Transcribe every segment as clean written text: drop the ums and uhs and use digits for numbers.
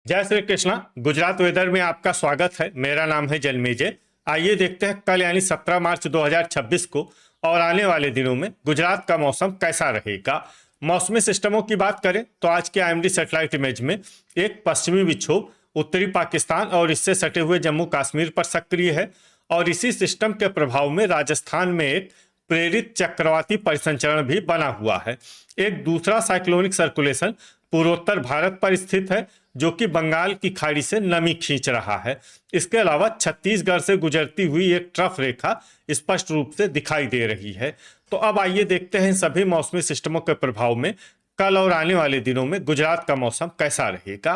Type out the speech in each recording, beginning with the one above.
जय श्री कृष्णा। गुजरात वेदर में आपका स्वागत है। मेरा नाम है जन्मेजय। आइए देखते हैं कल यानी 17 मार्च 2026 को और आने वाले दिनों में गुजरात का मौसम कैसा रहेगा। मौसमी सिस्टमों की बात करें तो आज के आईएमडी सैटेलाइट इमेज में एक पश्चिमी विक्षोभ उत्तरी पाकिस्तान और इससे सटे हुए जम्मू कश्मीर पर सक्रिय है और इसी सिस्टम के प्रभाव में राजस्थान में एक प्रेरित चक्रवाती परिसंचरण भी बना हुआ है। एक दूसरा साइक्लोनिक सर्कुलेशन पूर्वोत्तर भारत पर स्थित है जो कि बंगाल की खाड़ी से नमी खींच रहा है। इसके अलावा छत्तीसगढ़ से गुजरती हुई एक ट्रफ रेखा स्पष्ट रूप से दिखाई दे रही है। तो अब आइए देखते हैं सभी मौसमी सिस्टमों के प्रभाव में कल और आने वाले दिनों में गुजरात का मौसम कैसा रहेगा।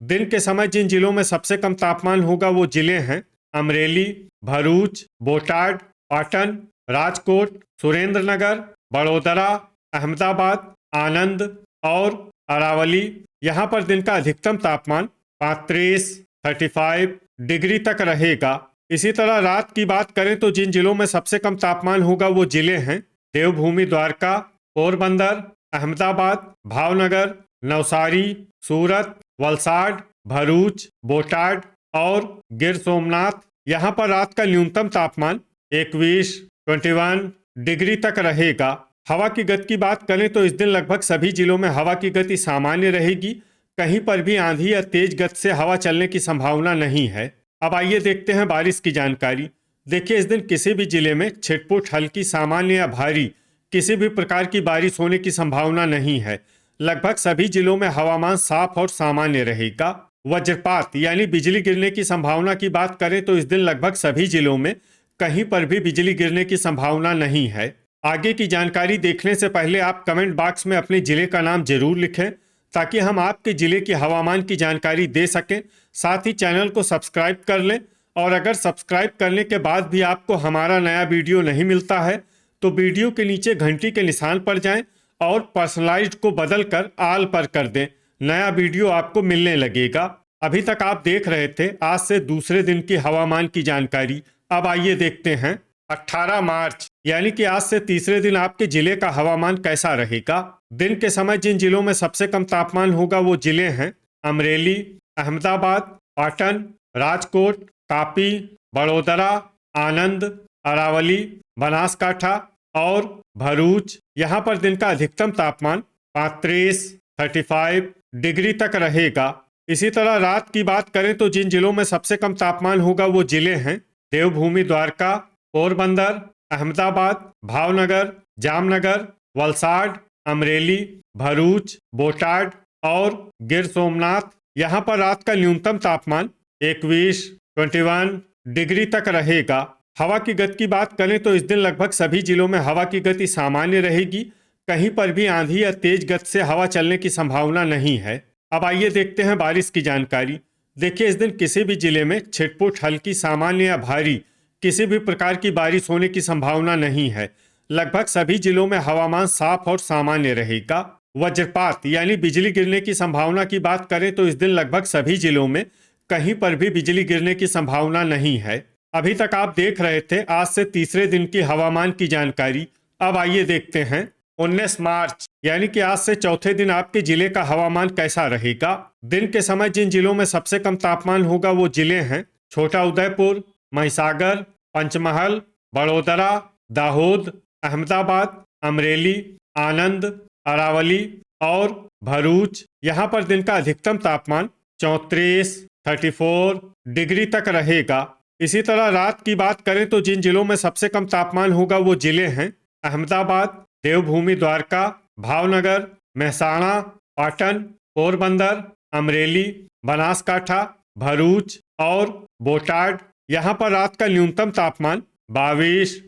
दिन के समय जिन जिलों में सबसे कम तापमान होगा वो जिले हैं अमरेली, भरूच, बोटाड, पाटन, राजकोट, सुरेंद्रनगर, बड़ोदरा, अहमदाबाद, आनंद और अरावली। यहाँ पर दिन का अधिकतम तापमान 35 डिग्री तक रहेगा। इसी तरह रात की बात करें तो जिन जिलों में सबसे कम तापमान होगा वो जिले हैं देवभूमि द्वारका, पोरबंदर, अहमदाबाद, भावनगर, नवसारी, सूरत, वलसाड, भरूच, बोटाड और गिर सोमनाथ। यहाँ पर रात का न्यूनतम तापमान 21 डिग्री तक रहेगा। हवा की गति की बात करें तो इस दिन लगभग सभी जिलों में हवा की गति सामान्य रहेगी। कहीं पर भी आंधी या तेज गति से हवा चलने की संभावना नहीं है। अब आइए देखते हैं बारिश की जानकारी। देखिए, इस दिन किसी भी जिले में छिटपुट, हल्की, सामान्य या भारी किसी भी प्रकार की बारिश होने की संभावना नहीं है। लगभग सभी जिलों में हवामान साफ और सामान्य रहेगा। वज्रपात यानी बिजली गिरने की संभावना की बात करें तो इस दिन लगभग सभी जिलों में कहीं पर भी बिजली गिरने की संभावना नहीं है। आगे की जानकारी देखने से पहले आप कमेंट बॉक्स में अपने जिले का नाम जरूर लिखें ताकि हम आपके जिले की हवामान की जानकारी दे सकें। साथ ही चैनल को सब्सक्राइब कर लें और अगर सब्सक्राइब करने के बाद भी आपको हमारा नया वीडियो नहीं मिलता है तो वीडियो के नीचे घंटी के निशान पर जाएं और पर्सनलाइज्ड को बदल कर आल पर कर दें। नया वीडियो आपको मिलने लगेगा। अभी तक आप देख रहे थे आज से दूसरे दिन की हवामान की जानकारी। अब आइए देखते हैं 18 मार्च यानी कि आज से तीसरे दिन आपके जिले का हवामान कैसा रहेगा। दिन के समय जिन जिलों में सबसे कम तापमान होगा वो जिले हैं अमरेली, अहमदाबाद, पाटन, राजकोट, तापी, बड़ोदरा, आनंद, अरावली, बनासकाठा और भरूच। यहाँ पर दिन का अधिकतम तापमान 35 डिग्री तक रहेगा। इसी तरह रात की बात करें तो जिन जिलों में सबसे कम तापमान होगा वो जिले हैं देवभूमि द्वारका, पोरबंदर, अहमदाबाद, भावनगर, जामनगर, वलसाड, अमरेली, भरूच, बोटाड और गिर सोमनाथ। यहाँ पर रात का न्यूनतम तापमान 21 डिग्री तक रहेगा। हवा की गति की बात करें तो इस दिन लगभग सभी जिलों में हवा की गति सामान्य रहेगी। कहीं पर भी आंधी या तेज गति से हवा चलने की संभावना नहीं है। अब आइए देखते हैं बारिश की जानकारी। देखिए, इस दिन किसी भी जिले में छिटपुट, हल्की, सामान्य या भारी किसी भी प्रकार की बारिश होने की संभावना नहीं है। लगभग सभी जिलों में हवामान साफ और सामान्य रहेगा। वज्रपात यानी बिजली गिरने की संभावना की बात करें तो इस दिन लगभग सभी जिलों में कहीं पर भी बिजली गिरने की संभावना नहीं है। अभी तक आप देख रहे थे आज से तीसरे दिन की हवामान की जानकारी। अब आइए देखते हैं 19 मार्च यानी कि आज से चौथे दिन आपके जिले का हवामान कैसा रहेगा। दिन के समय जिन जिलों में सबसे कम तापमान होगा वो जिले हैं छोटा उदयपुर, महिसागर, पंचमहल, बड़ोदरा, दाहोद, अहमदाबाद, अमरेली, आनंद, अरावली और भरूच। यहाँ पर दिन का अधिकतम तापमान 34 डिग्री तक रहेगा। इसी तरह रात की बात करें तो जिन जिलों में सबसे कम तापमान होगा वो जिले हैं अहमदाबाद, देवभूमि द्वारका, भावनगर, महसाणा, पाटन, पोरबंदर, अमरेली, बनासकाठा, भरूच और बोटाड। यहाँ पर रात का न्यूनतम तापमान 22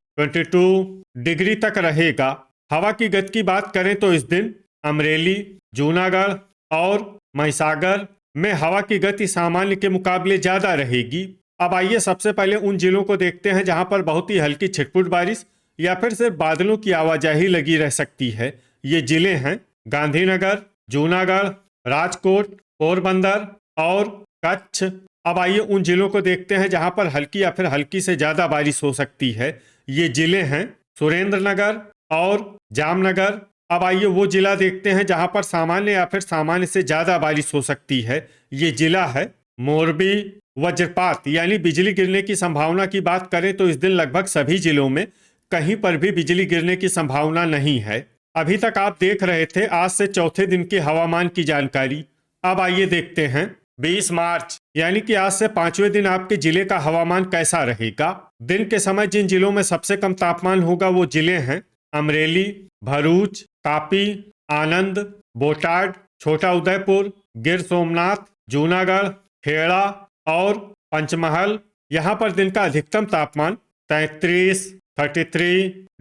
डिग्री तक रहेगा। हवा की गति की बात करें तो इस दिन अमरेली, जूनागढ़ और महिसागर में हवा की गति सामान्य के मुकाबले ज्यादा रहेगी। अब आइए सबसे पहले उन जिलों को देखते हैं जहां पर बहुत ही हल्की छिटपुट बारिश या फिर सिर्फ बादलों की आवाजाही लगी रह सकती है। ये जिले हैं गांधीनगर, जूनागढ़, राजकोट, पोरबंदर और कच्छ। अब आइए उन जिलों को देखते हैं जहां पर हल्की या फिर हल्की से ज्यादा बारिश हो सकती है। ये जिले हैं सुरेंद्रनगर और जामनगर, अब आइए वो जिला देखते हैं जहां पर सामान्य या फिर सामान्य से ज्यादा बारिश हो सकती है। ये जिला है मोरबी। वज्रपात यानी बिजली गिरने की संभावना की बात करें तो इस दिन लगभग सभी जिलों में कहीं पर भी बिजली गिरने की संभावना नहीं है। अभी तक आप देख रहे थे आज से चौथे दिन के हवामान की जानकारी। अब आइए देखते हैं 20 मार्च यानी कि आज से पांचवें दिन आपके जिले का हवामान कैसा रहेगा। दिन के समय जिन जिलों में सबसे कम तापमान होगा वो जिले हैं अमरेली, भरूच, तापी, आनंद, बोटाड, छोटा उदयपुर, गिर सोमनाथ, जूनागढ़, खेड़ा और पंचमहल। यहाँ पर दिन का अधिकतम तापमान 33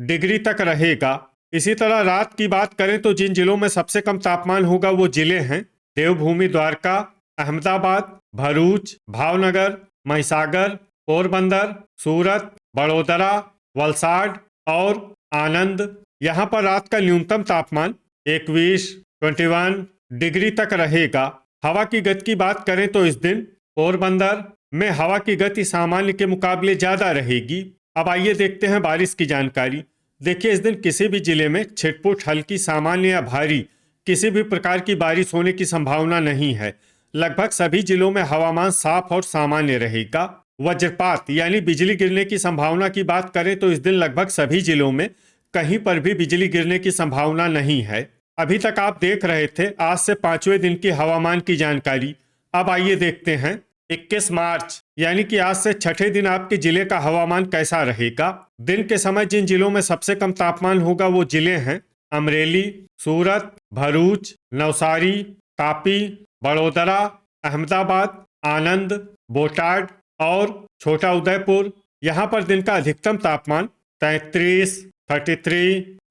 डिग्री तक रहेगा। इसी तरह रात की बात करें तो जिन जिलों में सबसे कम तापमान होगा वो जिले हैं देवभूमि द्वारका, अहमदाबाद, भरूच, भावनगर, महिसागर, पोरबंदर, सूरत, बड़ोदरा, वलसाड और आनंद। यहाँ पर रात का न्यूनतम तापमान 21 डिग्री तक रहेगा। हवा की गति की बात करें तो इस दिन पोरबंदर में हवा की गति सामान्य के मुकाबले ज्यादा रहेगी। अब आइए देखते हैं बारिश की जानकारी। देखिए इस दिन किसी भी जिले में छिटपुट हल्की सामान्य या भारी किसी भी प्रकार की बारिश होने की संभावना नहीं है। लगभग सभी जिलों में हवामान साफ और सामान्य रहेगा। वज्रपात यानी बिजली गिरने की संभावना की बात करें तो इस दिन लगभग सभी जिलों में कहीं पर भी बिजली गिरने की संभावना नहीं है। अभी तक आप देख रहे थे आज से पांचवें दिन की हवामान की जानकारी। अब आइए देखते हैं 21 मार्च यानी कि आज से छठे दिन आपके जिले का हवामान कैसा रहेगा। दिन के समय जिन जिलों में सबसे कम तापमान होगा वो जिले हैं अमरेली, सूरत, भरूच, नवसारी, तापी, बड़ोदरा, अहमदाबाद, आनंद, बोटाड और छोटा उदयपुर। यहाँ पर दिन का अधिकतम तापमान 33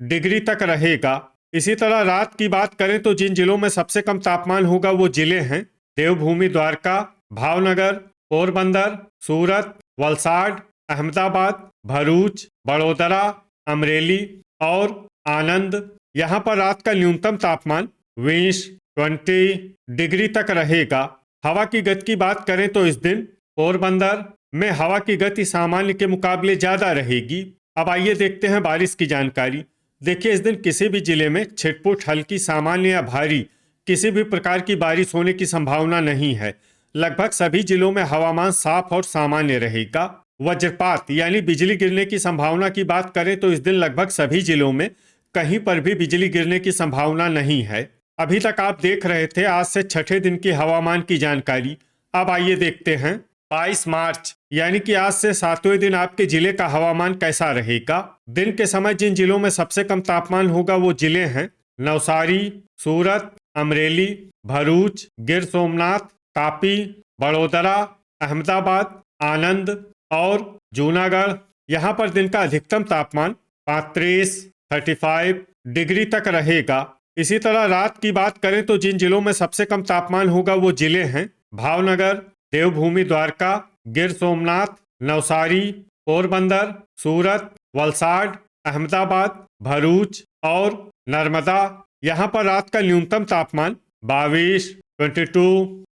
डिग्री तक रहेगा। इसी तरह रात की बात करें तो जिन जिलों में सबसे कम तापमान होगा वो जिले हैं देवभूमि द्वारका, भावनगर, पोरबंदर, सूरत, वलसाड, अहमदाबाद, भरूच, बड़ोदरा, अमरेली और आनंद। यहाँ पर रात का न्यूनतम तापमान 20 डिग्री तक रहेगा। हवा की गति की बात करें तो इस दिन पोरबंदर में हवा की गति सामान्य के मुकाबले ज्यादा रहेगी। अब आइए देखते हैं बारिश की जानकारी। देखिए इस दिन किसी भी जिले में छिटपुट हल्की सामान्य या भारी किसी भी प्रकार की बारिश होने की संभावना नहीं है। लगभग सभी जिलों में हवामान साफ और सामान्य रहेगा। वज्रपात यानी बिजली गिरने की संभावना की बात करें तो इस दिन लगभग सभी जिलों में कहीं पर भी बिजली गिरने की संभावना नहीं है। अभी तक आप देख रहे थे आज से छठे दिन की हवामान की जानकारी। अब आइए देखते हैं 22 मार्च यानी कि आज से सातवें दिन आपके जिले का हवामान कैसा रहेगा। दिन के समय जिन जिलों में सबसे कम तापमान होगा वो जिले हैं नवसारी, सूरत, अमरेली, भरूच, गिर सोमनाथ, तापी, बड़ोदरा, अहमदाबाद, आनंद और जूनागढ़। यहाँ पर दिन का अधिकतम तापमान 35 डिग्री तक रहेगा। इसी तरह रात की बात करें तो जिन जिलों में सबसे कम तापमान होगा वो जिले हैं भावनगर, देवभूमि द्वारका, गिर सोमनाथ, नवसारी, पोरबंदर, सूरत, वलसाड, अहमदाबाद, भरूच और नर्मदा। यहाँ पर रात का न्यूनतम तापमान 22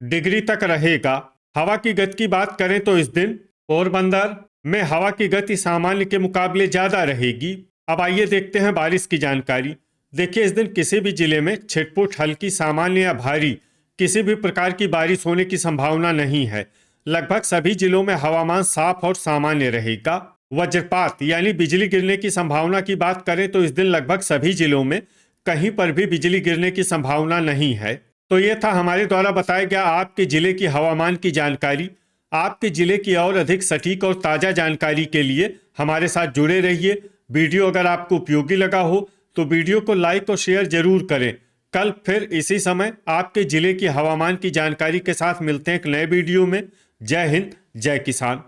डिग्री तक रहेगा। हवा की गति की बात करें तो इस दिन पोरबंदर में हवा की गति सामान्य के मुकाबले ज्यादा रहेगी। अब आइए देखते हैं बारिश की जानकारी। देखिए इस दिन किसी भी जिले में छिटपुट हल्की सामान्य या भारी किसी भी प्रकार की बारिश होने की संभावना नहीं है। लगभग सभी जिलों में हवामान साफ और सामान्य रहेगा। वज्रपात यानी बिजली गिरने की संभावना की बात करें तो इस दिन लगभग सभी जिलों में कहीं पर भी बिजली गिरने की संभावना नहीं है। तो ये था हमारे द्वारा बताया गया आपके जिले की हवामान की जानकारी। आपके जिले की और अधिक सटीक और ताज़ा जानकारी के लिए हमारे साथ जुड़े रहिए। वीडियो अगर आपको उपयोगी लगा हो तो वीडियो को लाइक और शेयर जरूर करें। कल फिर इसी समय आपके जिले की हवामान की जानकारी के साथ मिलते हैं एक नए वीडियो में। जय हिंद, जय किसान।